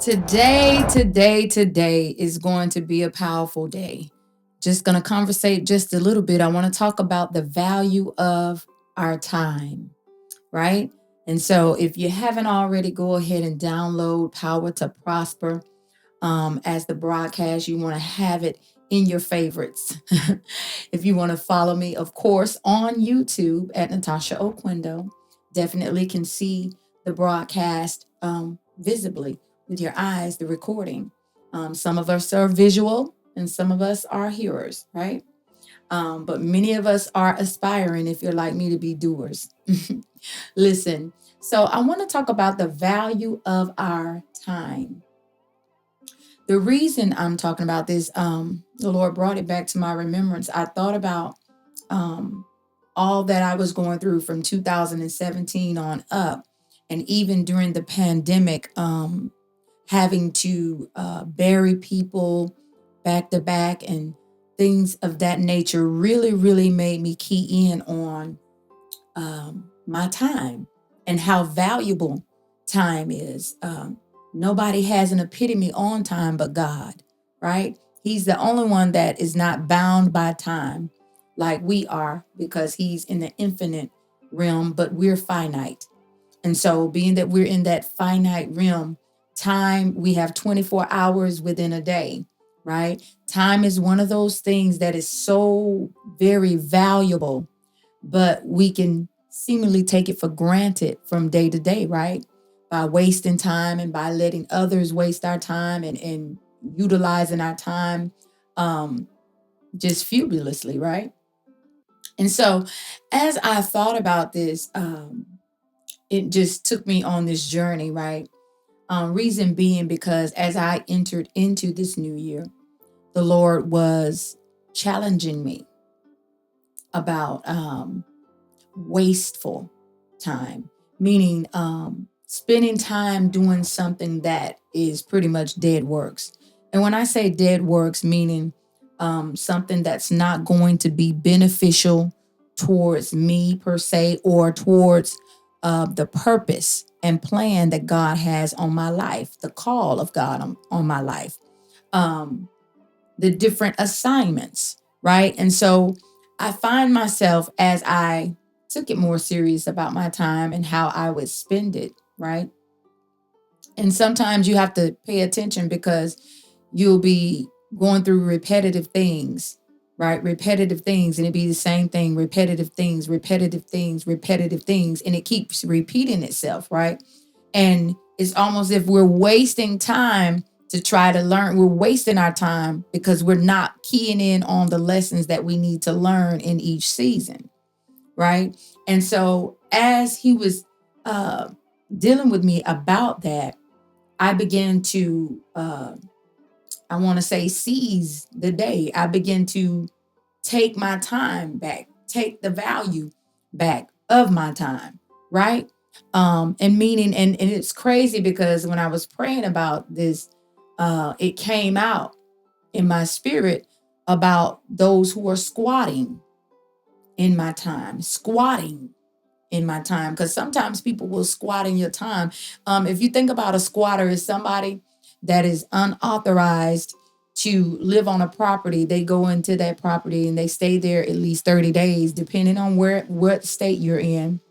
Today is going to be a powerful day. Just going to conversate just a little bit. I want to talk about the value of our time, right? And so if you haven't already, go ahead and download Power to Prosper as the broadcast. You want to have it in your favorites. If you want to follow me, of course, on YouTube at Natasha Oquendo, definitely can see the broadcast visibly with your eyes, the recording. Some of us are visual and some of us are hearers, right? But many of us are aspiring, if you're like me, to be doers. Listen, so I want to talk about the value of our time. The reason I'm talking about this, the Lord brought it back to my remembrance. I thought about um, all that I was going through from 2017 on up, and even during the pandemic, having to bury people back to back and things of that nature really, really made me key in on my time and how valuable time is. Nobody has an epitome on time but God, right? He's the only one that is not bound by time like we are because he's in the infinite realm, but we're finite. And so, being that we're in that finite realm, time, we have 24 hours within a day, right? Time is one of those things that is so very valuable, but we can seemingly take it for granted from day to day, right? By wasting time and by letting others waste our time and utilizing our time um, just frivolously, right? And so, as I thought about this, it just took me on this journey, right? Reason being because as I entered into this new year, the Lord was challenging me about wasteful time, meaning spending time doing something that is pretty much dead works. And when I say dead works, meaning something that's not going to be beneficial towards me per se or towards the purpose and plan that God has on my life, the call of God on my life, um, the different assignments, right? And so I find myself as I took it more serious about my time and how I would spend it, right? And sometimes you have to pay attention because you'll be going through repetitive things, right? Repetitive things, and it'd be the same thing, repetitive things, repetitive things, repetitive things, and it keeps repeating itself, right? And it's almost if we're wasting time to try to learn. We're wasting our time because we're not keying in on the lessons that we need to learn in each season, right? And so as he was uh, dealing with me about that, I began to, I want to say, seize the day. I began to take my time back, take the value back of my time, right? And meaning, and it's crazy because when I was praying about this, it came out in my spirit about those who are squatting in my time, squatting in my time, because sometimes people will squat in your time. If you think about a squatter as somebody that is unauthorized to live on a property, they go into that property and they stay there at least 30 days, depending on what state you're in.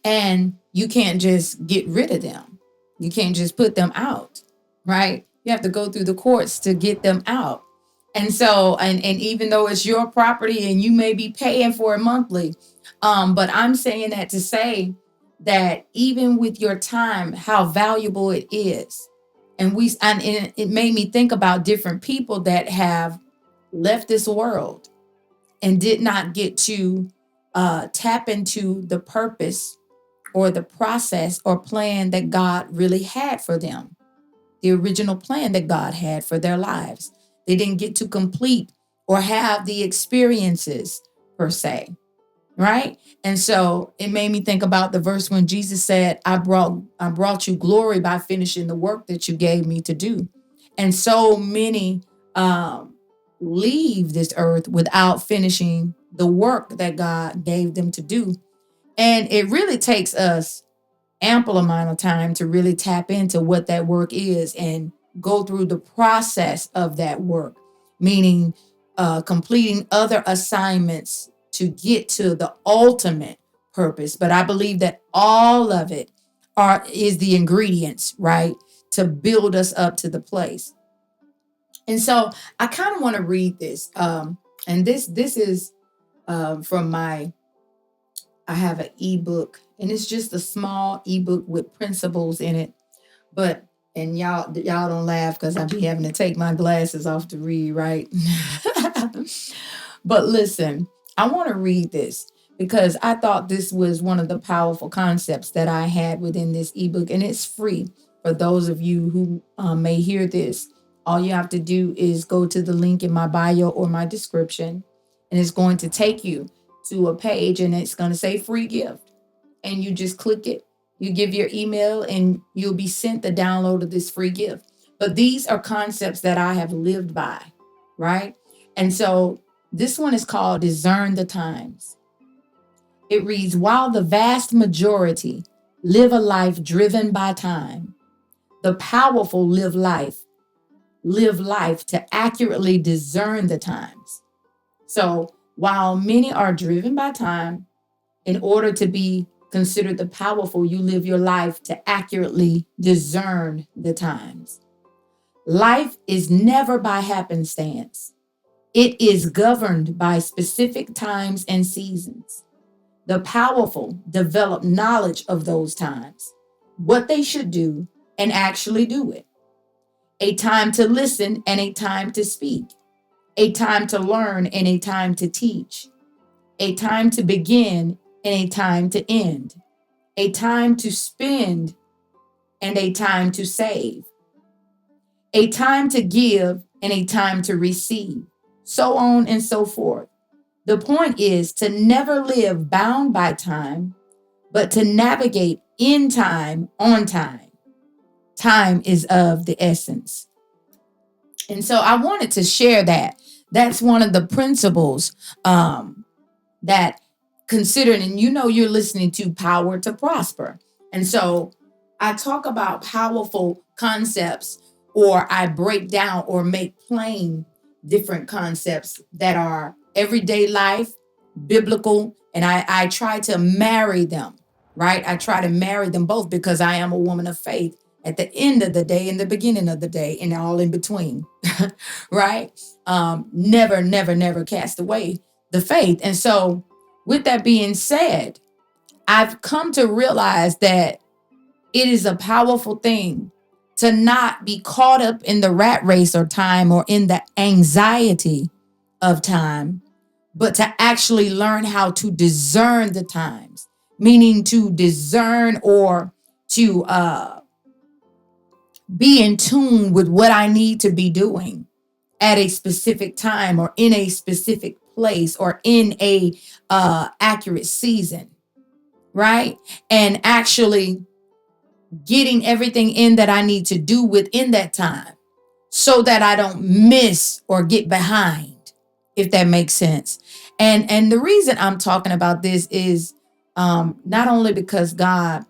And you can't just get rid of them. You can't just put them out, right? You have to go through the courts to get them out. And so, and even though it's your property and you may be paying for it monthly, but I'm saying that to say that even with your time, how valuable it is. And it made me think about different people that have left this world and did not get to tap into the purpose or the process or plan that God really had for them, the original plan that God had for their lives. They didn't get to complete or have the experiences per se, right? And so it made me think about the verse when Jesus said, I brought you glory by finishing the work that you gave me to do. And so many um, leave this earth without finishing the work that God gave them to do. And it really takes us ample amount of time to really tap into what that work is and go through the process of that work, meaning completing other assignments to get to the ultimate purpose. But I believe that all of it is the ingredients, right, to build us up to the place. And so I kind of want to read this. And this is from my, I have an ebook, and it's just a small ebook with principles in it. But and y'all don't laugh because I be having to take my glasses off to read, right? But listen, I want to read this because I thought this was one of the powerful concepts that I had within this ebook, and it's free for those of you who may hear this. All you have to do is go to the link in my bio or my description, and it's going to take you to a page, and it's going to say free gift. And you just click it, you give your email, and you'll be sent the download of this free gift. But these are concepts that I have lived by, right? And so this one is called Discern the Times. It reads, while the vast majority live a life driven by time, the powerful live life to accurately discern the times. So while many are driven by time, in order to be considered the powerful, you live your life to accurately discern the times. Life is never by happenstance. It is governed by specific times and seasons. The powerful develop knowledge of those times, what they should do, and actually do it. A time to listen and a time to speak. A time to learn and a time to teach. A time to begin and a time to end. A time to spend and a time to save. A time to give and a time to receive. So on and so forth. The point is to never live bound by time, but to navigate in time, on time. Time is of the essence. And so I wanted to share that. That's one of the principles that considered, and you're listening to Power to Prosper. And so I talk about powerful concepts, or I break down or make plain different concepts that are everyday life, biblical, and I try to marry them, right? I try to marry them both because I am a woman of faith at the end of the day, in the beginning of the day, and all in between, right? Never, never, never cast away the faith. And so with that being said, I've come to realize that it is a powerful thing to not be caught up in the rat race or time or in the anxiety of time, but to actually learn how to discern the times, meaning to discern or to be in tune with what I need to be doing at a specific time or in a specific place or in a accurate season, right? And actually getting everything in that I need to do within that time so that I don't miss or get behind, if that makes sense. And the reason I'm talking about this is not only because God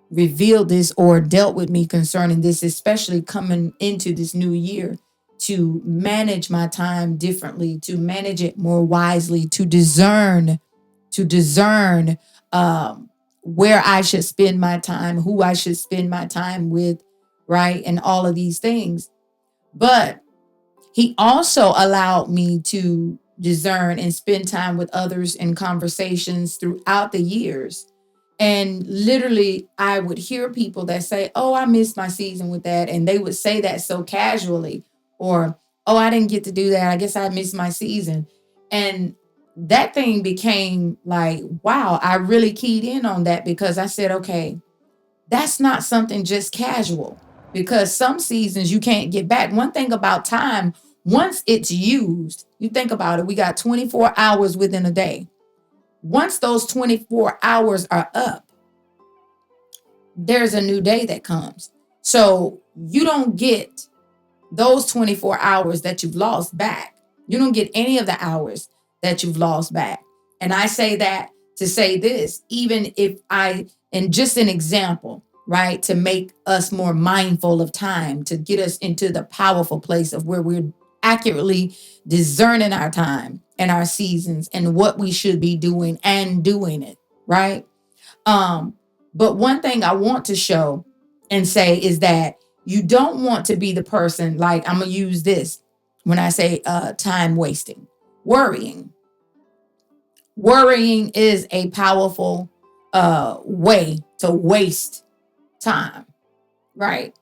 revealed this or dealt with me concerning this, especially coming into this new year, to manage my time differently, to manage it more wisely, to discern where I should spend my time, who I should spend my time with, right? And all of these things. But he also allowed me to discern and spend time with others in conversations throughout the years. And literally, I would hear people that say, oh, I missed my season with that. And they would say that so casually, or, oh, I didn't get to do that. I guess I missed my season. And that thing became like, wow, I really keyed in on that because I said, okay, that's not something just casual, because some seasons you can't get back. One thing about time, once it's used, you think about it, we got 24 hours within a day. Once those 24 hours are up, there's a new day that comes. So you don't get those 24 hours that you've lost back. You don't get any of the hours that you've lost back. And I say that to say this, even if I And just an example, right? To make us more mindful of time, to get us into the powerful place of where we're accurately discerning our time and our seasons and what we should be doing and doing it, right? Um, but one thing I want to show and say is that you don't want to be the person, like I'm gonna use this when I say time wasting, worrying. Worrying is a powerful way to waste time, right?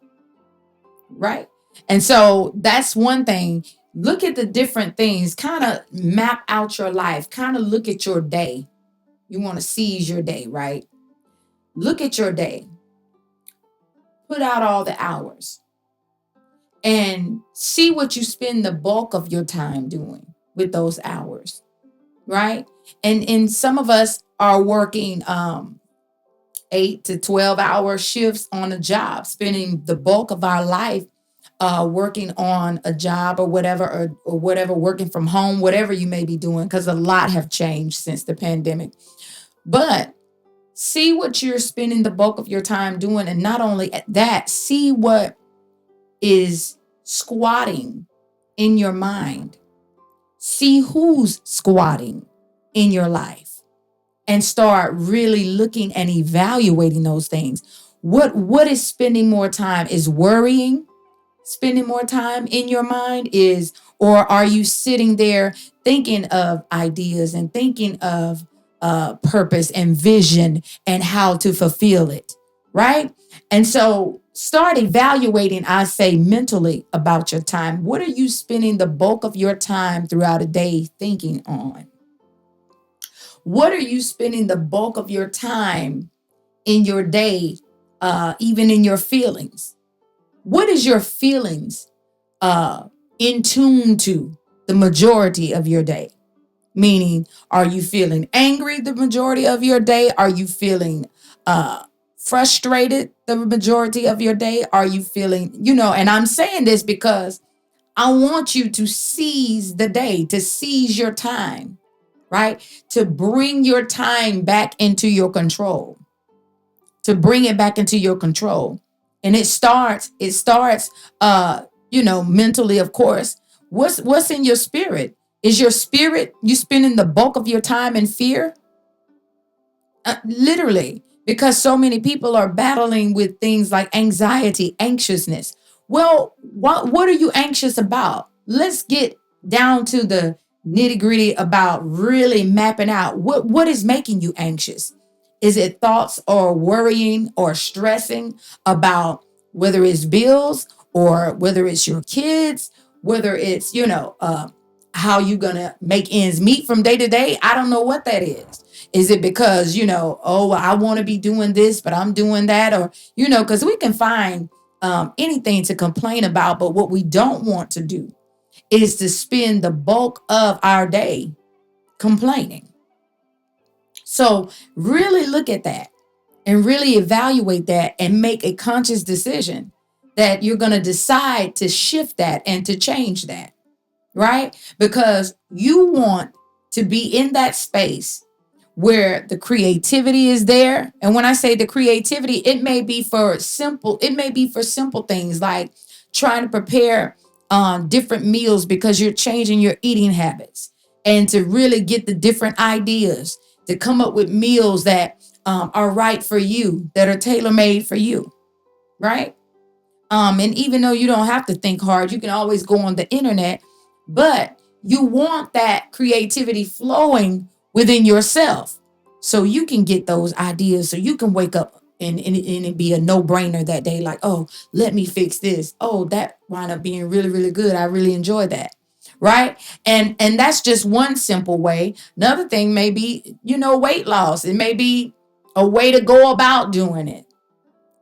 Right. And so that's one thing. Look at the different things, kind of map out your life, kind of look at your day. You want to seize your day, right? Look at your day, put out all the hours, and see what you spend the bulk of your time doing with those hours, right? And some of us are working 8 to 12 hour shifts on a job, spending the bulk of our life working on a job or whatever, working from home, whatever you may be doing, because a lot have changed since the pandemic. But see what you're spending the bulk of your time doing. And not only that, see what is squatting in your mind. See who's squatting in your life and start really looking and evaluating those things. What is spending more time? Is worrying spending more time in your mind? Is, or are you sitting there thinking of ideas and thinking of purpose and vision and how to fulfill it, right? And so start evaluating, I say, mentally about your time. What are you spending the bulk of your time throughout a day thinking on? What are you spending the bulk of your time in your day, even in your feelings? What is your feelings in tune to the majority of your day? Meaning, are you feeling angry the majority of your day? Are you feeling frustrated the majority of your day? Are you feeling, and I'm saying this because I want you to seize the day, to seize your time, right? To bring your time back into your control, to bring it back into your control. And it starts mentally, of course. What's in your spirit? Is your spirit, you spending the bulk of your time in fear? Literally, because so many people are battling with things like anxiety, anxiousness. Well, what are you anxious about? Let's get down to the nitty gritty about really mapping out what is making you anxious. Is it thoughts or worrying or stressing about whether it's bills or whether it's your kids, whether it's, how you going to make ends meet from day to day? I don't know what that is. Is it because, oh, I want to be doing this, but I'm doing that? Or, because we can find anything to complain about. But what we don't want to do is to spend the bulk of our day complaining. So really look at that and really evaluate that and make a conscious decision that you're going to decide to shift that and to change that, right? Because you want to be in that space where the creativity is there. And when I say the creativity, it may be for simple things like trying to prepare different meals because you're changing your eating habits, and to really get the different ideas to come up with meals that are right for you, that are tailor-made for you, right? And even though you don't have to think hard, you can always go on the internet, but you want that creativity flowing within yourself so you can get those ideas, so you can wake up and it be a no-brainer that day, like, oh, let me fix this. Oh, that wound up being really, really good. I really enjoy that. Right. And that's just one simple way. Another thing may be, weight loss. It may be a way to go about doing it.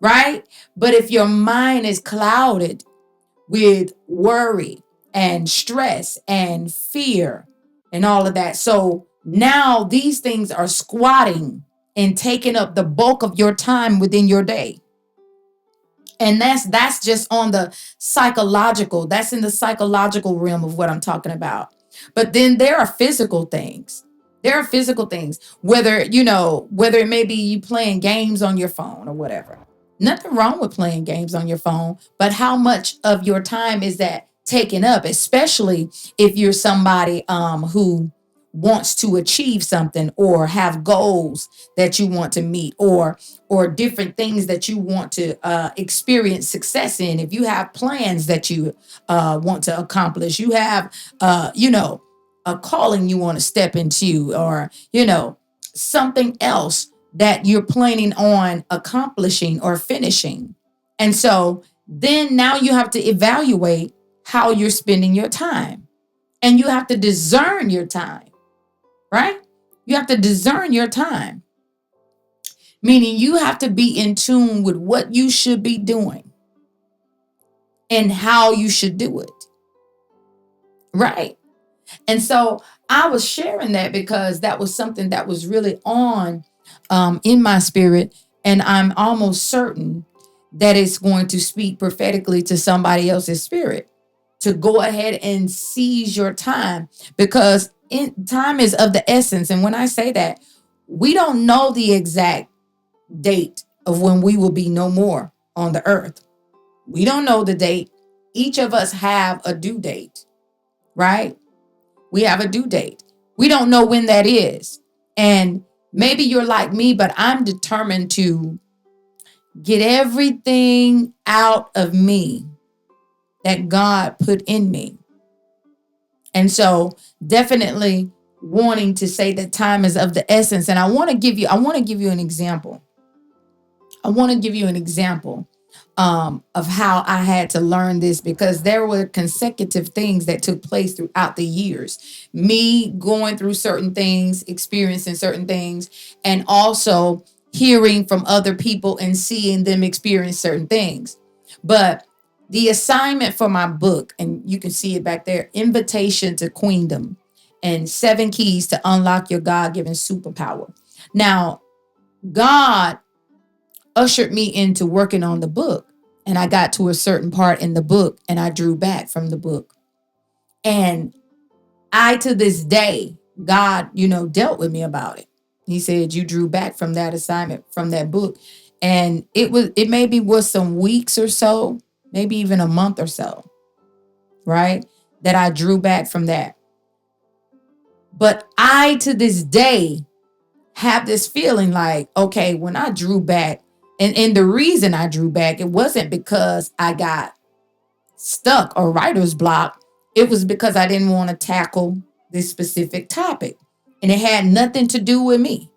Right. But if your mind is clouded with worry and stress and fear and all of that, so now these things are squatting and taking up the bulk of your time within your day. And that's just on the psychological, that's in the psychological realm of what I'm talking about. But then there are physical things. There are physical things, whether it may be you playing games on your phone or whatever. Nothing wrong with playing games on your phone, but how much of your time is that taken up, especially if you're somebody who wants to achieve something or have goals that you want to meet, or different things that you want to experience success in. If you have plans that you want to accomplish, you have a calling you want to step into, or something else that you're planning on accomplishing or finishing. And so then now you have to evaluate how you're spending your time, and you have to discern your time, right? You have to discern your time, meaning you have to be in tune with what you should be doing and how you should do it, right? And so I was sharing that because that was something that was really on in my spirit. And I'm almost certain that it's going to speak prophetically to somebody else's spirit to go ahead and seize your time, because time is of the essence. And when I say that, we don't know the exact date of when we will be no more on the earth. We don't know the date. Each of us have a due date, right? We have a due date. We don't know when that is. And maybe you're like me, but I'm determined to get everything out of me that God put in me. And so definitely wanting to say that time is of the essence. And I want to give you an example. I want to give you an example of how I had to learn this, because there were consecutive things that took place throughout the years. Me going through certain things, experiencing certain things, and also hearing from other people and seeing them experience certain things. But the assignment for my book, and you can see it back there, Invitation to Queendom and 7 Keys to Unlock Your God-Given Superpower. Now, God ushered me into working on the book, and I got to a certain part in the book and I drew back from the book. And I, to this day, God, dealt with me about it. He said, you drew back from that assignment, from that book. And it maybe was some weeks or so, maybe even a month or so, right? That I drew back from that. But I, to this day, have this feeling like, okay, when I drew back, and the reason I drew back, it wasn't because I got stuck or writer's block. It was because I didn't want to tackle this specific topic. And it had nothing to do with me.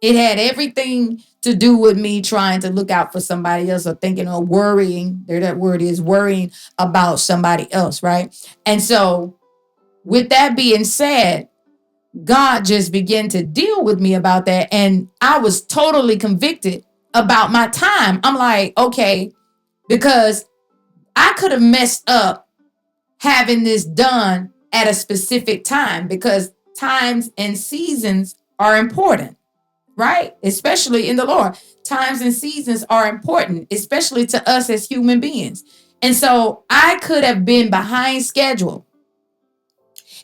It had everything to do with me trying to look out for somebody else, or thinking or worrying. There, that word is, worrying about somebody else, right? And so with that being said, God just began to deal with me about that. And I was totally convicted about my time. I'm like, okay, because I could have messed up having this done at a specific time, because times and seasons are important, right? Especially in the Lord. Times and seasons are important, especially to us as human beings. And so I could have been behind schedule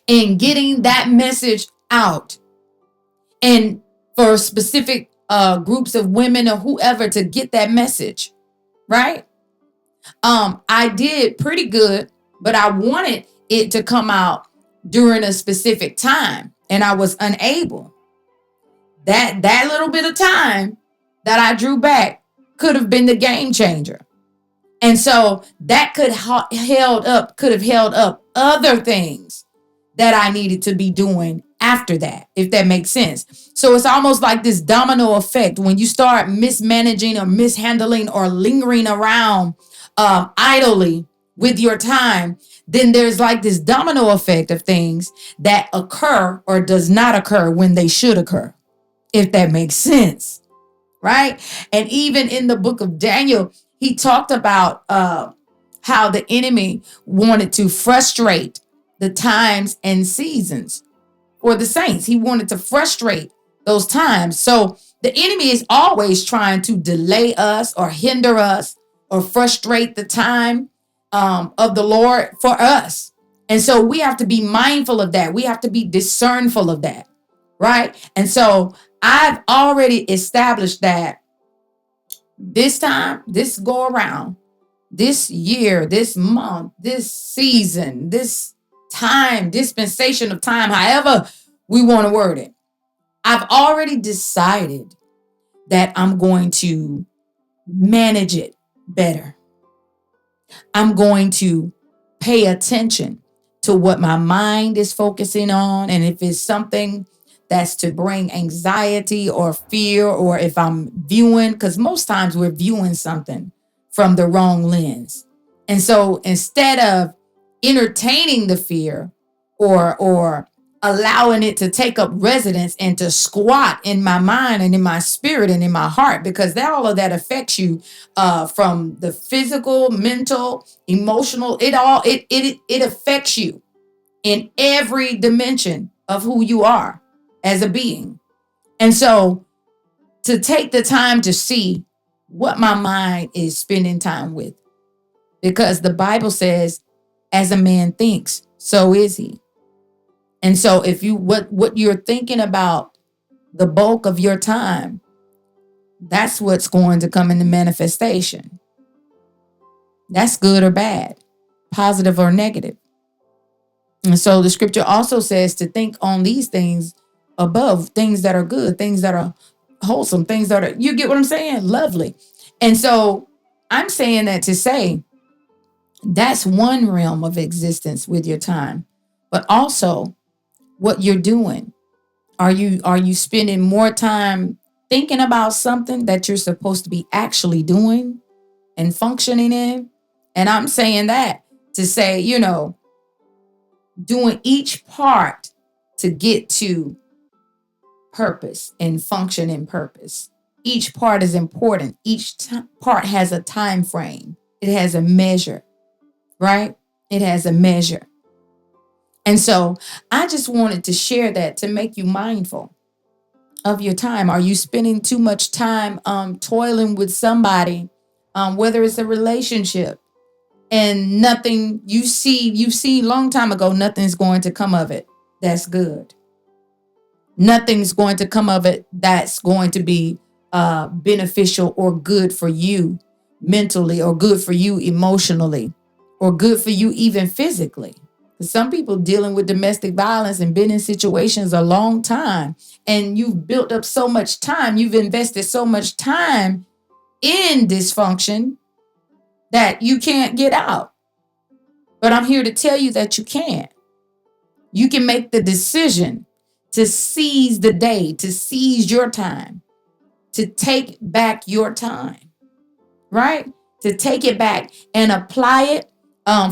in getting that message out, and for specific groups of women or whoever to get that message, right? I did pretty good, but I wanted it to come out during a specific time, and I was unable. That little bit of time that I drew back could have been the game changer. And so that could have held up other things that I needed to be doing after that, if that makes sense. So it's almost like this domino effect. When you start mismanaging or mishandling or lingering around idly with your time, then there's like this domino effect of things that occur or does not occur when they should occur, if that makes sense, right? And even in the book of Daniel, he talked about how the enemy wanted to frustrate the times and seasons for the saints. He wanted to frustrate those times. So the enemy is always trying to delay us or hinder us or frustrate the time of the Lord for us. And so we have to be mindful of that. We have to be discernful of that. right? And so I've already established that this time, this go around, this year, this month, this season, this time, dispensation of time, however we want to word it, I've already decided that I'm going to manage it better. I'm going to pay attention to what my mind is focusing on. And if it's something that's to bring anxiety or fear, or if I'm viewing, because most times we're viewing something from the wrong lens. And so instead of entertaining the fear or allowing it to take up residence and to squat in my mind and in my spirit and in my heart, because all of that affects you, from the physical, mental, emotional, it affects you in every dimension of who you are as a being. And so to take the time to see what my mind is spending time with, because the Bible says, as a man thinks, so is he. And so if you what you're thinking about the bulk of your time, that's what's going to come into manifestation. That's good or bad, positive or negative. And so the scripture also says to think on these things above, things that are good, things that are wholesome, things that are, you get what I'm saying? Lovely. And so I'm saying that to say that's one realm of existence with your time, but also what you're doing. Are you spending more time thinking about something that you're supposed to be actually doing and functioning in? And I'm saying that to say, doing each part to get to purpose and function in purpose. Each part is important. Each part has a time frame. It has a measure, right? It has a measure. And so I just wanted to share that to make you mindful of your time. Are you spending too much time toiling with somebody, whether it's a relationship, and nothing you see long time ago, nothing's going to come of it that's good. Nothing's going to come of it that's going to be beneficial or good for you mentally, or good for you emotionally, or good for you even physically. Some people dealing with domestic violence and been in situations a long time, and you've built up so much time, you've invested so much time in dysfunction that you can't get out. But I'm here to tell you that you can. You can make the decision to seize the day, to seize your time, to take back your time, right? To take it back and apply it,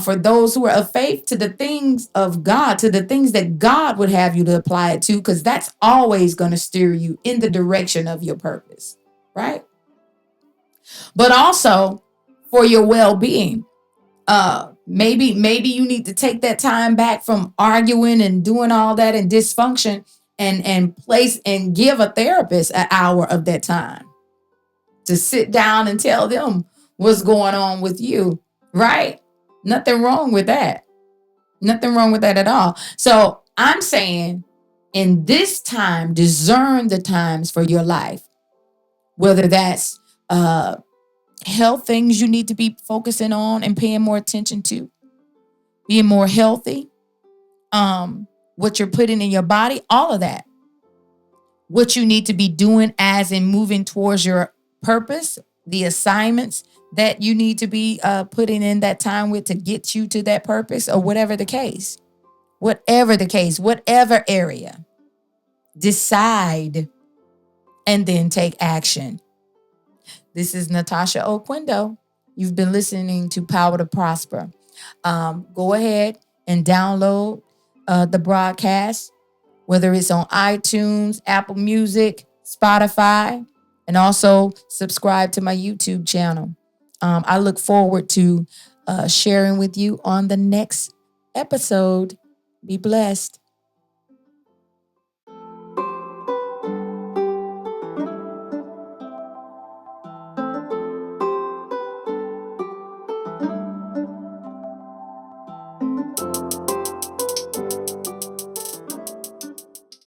for those who are of faith, to the things of God, to the things that God would have you to apply it to, because that's always going to steer you in the direction of your purpose, right? But also for your well-being. Maybe you need to take that time back from arguing and doing all that and dysfunction, and place and give a therapist an hour of that time to sit down and tell them what's going on with you, right? Nothing wrong with that. Nothing wrong with that at all. So I'm saying, in this time, discern the times for your life, whether that's health things you need to be focusing on and paying more attention to, being more healthy, what you're putting in your body, all of that. What you need to be doing as in moving towards your purpose, the assignments that you need to be putting in that time with to get you to that purpose, or whatever the case. Whatever the case, whatever area. Decide and then take action. This is Natasha Oquendo. You've been listening to Power to Prosper. Go ahead and download the broadcast, whether it's on iTunes, Apple Music, Spotify, and also subscribe to my YouTube channel. I look forward to sharing with you on the next episode. Be blessed.